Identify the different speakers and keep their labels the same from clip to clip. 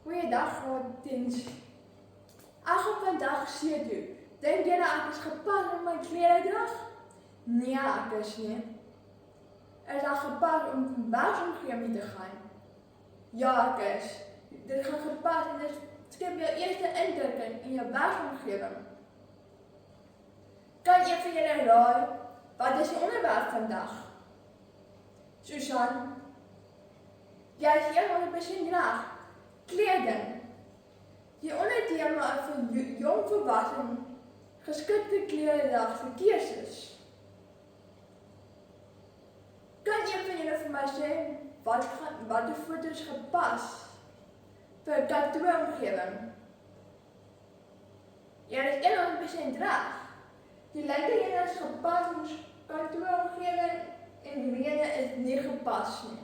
Speaker 1: Goeiedag, diens. Ek gaan vandag see toe. Dink julle ek is gepas om my klere drag? Nee, ek is nie. Is ek gepas om werksomgewing te gaan? Ja, ek is. Dit gaan gepas en dit skep jou eerste indruk in jou werksomgewing. Kan een van julle raai, wat is die onderwerp vandag? Susan, jy is 100% reg. Kleding. Die onderthema vir jong volwassen geskikte kleredag vir keuses. Kan een van julle vir my sê wat die foto's gepas vir 'n kantooromgewing? Jy is 100% reg. Die linker is gepas vir kantooromgewing en die rede is nie gepas nie.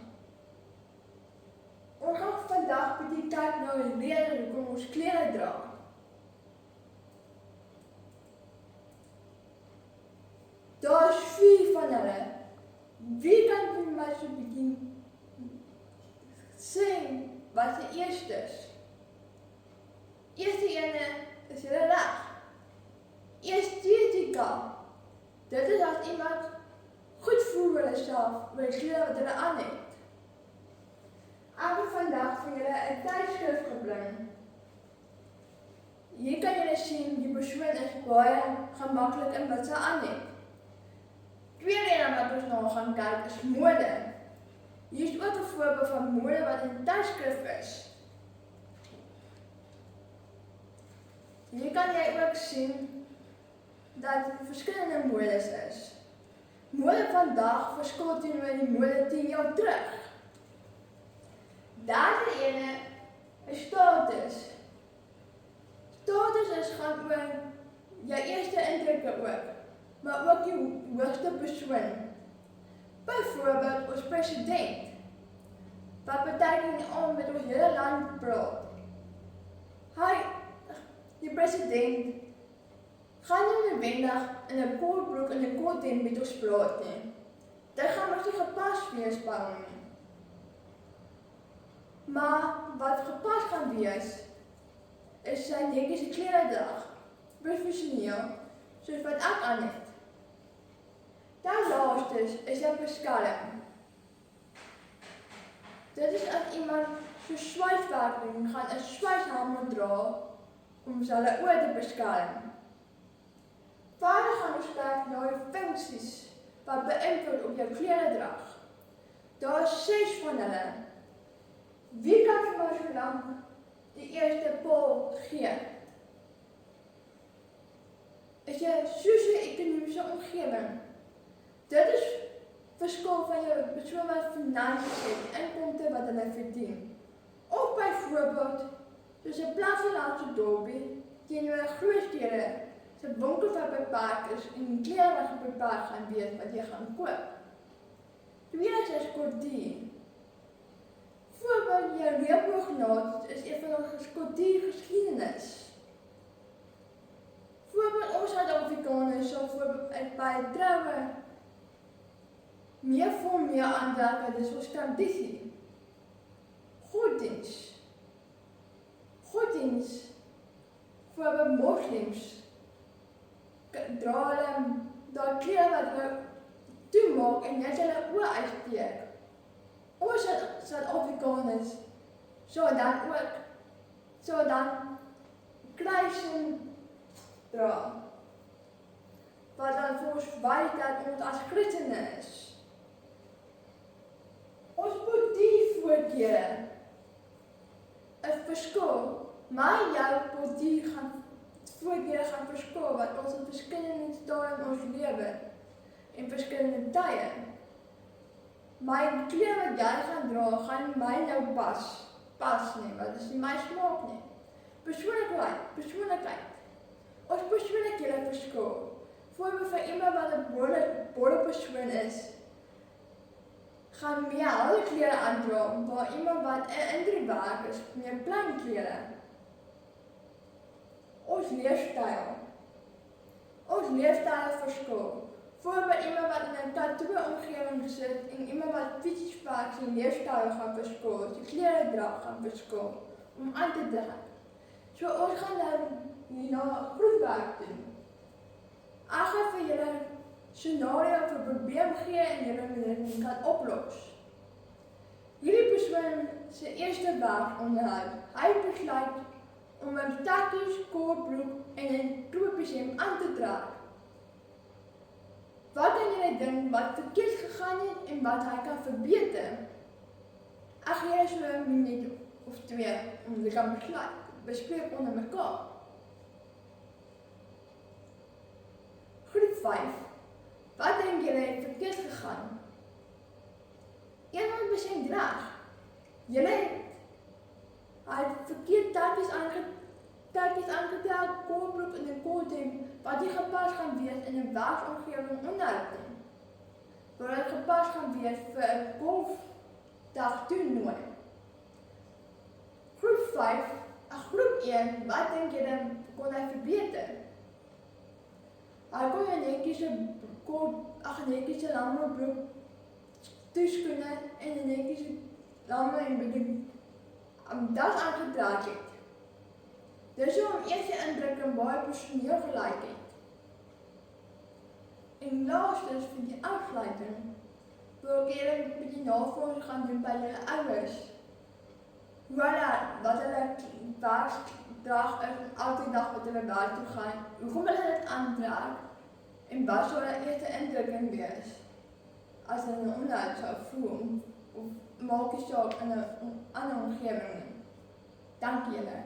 Speaker 1: Ons gaan vandag bietjie kyk na die rede hoekom ons klere dra. Daar is 4 van hulle. Wie kan vir my so bietjie sê wat die eerste is? Eerste ene is julle reg. Estetika. Dit is as iemand goed voel oor hulself, oor die klere wat hulle aan het. Ek het vandag vir julle 'n tydskrif gebring. Hier kan julle sien die persoon is baie gemaklik in wat sy aan het. Tweede ene wat ons nou gaan kyk is mode. Hier is ook 'n voorbeeld van mode wat in 'n tydskrif is. Hier kan jy ook sien dat verskillende modes is. Mode vandag verskil teenoor die mode 10 jaar terug. Derde ene is status. Status is gaan oor jou eerste indrukke ook, maar ook die hoogste persoon. Byvoorbeeld ons president, wat beteken aan met ons hele land praat. Die president, gaan nie noodwendig in 'n kortbroek en 'n kort hemp met ons praat nie. Dit gaan mos nie gepas wees by hom nie. Maar wat gepas gaan wees, is sy netjiese kleredrag, professioneel, soos wat ek aan het. Dan laastes is jou beskerming. Dit is as iemand so swyswerk doen, gaan 'n swyshelm dra om sy oë te beskerm. Verder gaan ons kyk na die funksies wat beïnvloed op jou kleredrag. Daar is 6 van hulle. Wie kan vir my so lank die eerste poll gee? Is jy sosio-ekonomiese omgewing? Dit is verskil van jou persoon wat finansies het, inkomste wat hulle verdien. Of byvoorbeeld, soos 'n plattelandse dorpie teenoor 'n groot stede, se winkels wat beperk is en klere wat beperk gaan wees wat jy gaan koop. Tweede is kultuur. Voorbeeld, jou reënboognaad is een van ons kultuurgeskiedenis. Voorbeeld, ons Suid-Afrikaners sal by troue meer formeel aantrek, dis ons tradisie. Godsdiens. Voorbeeld moslims dra hulle daar klere wat hulle toemaak en net hulle oë uitsteek. Ons Suid-Afrikaners sou dan kruise dra, wat dan vir ons wys dat ons as Christene is. Ons moet die voorkeure 'n verskil, maar jou kultuur voorkeure gaan verskil wat ons in verskillende stadiums in ons lewe en verskillende tye. My klere wat jy gaan dra, gaan nie my nou pas nie, want dit is nie my smaak nie. Persoonlikheid. Ons persoonlikhede verskil. Voorbeeld vir iemand wat 'n bolle persoon is, gaan meer hulle klere aandra, waar iemand wat 'n introvert is, meer plain klere. Ons leefstyl verskil. Voorbeeld iemand wat in 'n kantooromgewing sit en iemand wat fisies werk, sy leefstyl gaan verskil, sy kleredrag gaan verskil. om aan te draai. So ons gaan nou hierna groepwerk doen. Ek gaan vir julle scenario of 'n probleem gee en julle moet dit kan oplos. Hierdie persoon se eerste werkonderhoud. Hy besluit om 'n takkies, kortbroek en 'n kroopjesem aan te trek. Wat kan julle dink wat verkeerd gegaan het en wat hy kan verbeter? Ek gee julle so 'n minuut of 2 om dit kan bespreek onder mekaar. Groep 5. Wat dink julle het verkeerd gegaan? 100% reg. Julle het verkeerd takkies aangetrek, kortbroek en 'n korthemp wat nie gepas gaan wees in 'n werksomgewing onderhoud nie. Maar dit gepas gaan wees vir 'n golfdag toernooi. Groep 5, groep 1, wat dink julle kon hy verbeter? Hy kon 'n netjiese lange broek, toeskoene en 'n netjiese lange en bietjie das aangetrek het. Dis om eerste indruk en baie personeel gelyk het. En laastens vir die afsluiting, wil ek julle 'n bietjie navorsing gaan doen by julle ouers. Wat hulle werkdag is, elke dag wat hulle werk toe gaan, hoekom hulle dit aantrek en wat sou hulle eerste indruk wees as hulle 'n onderhoud sou voer of maak jy saak in 'n ander omgewing. Dankie julle.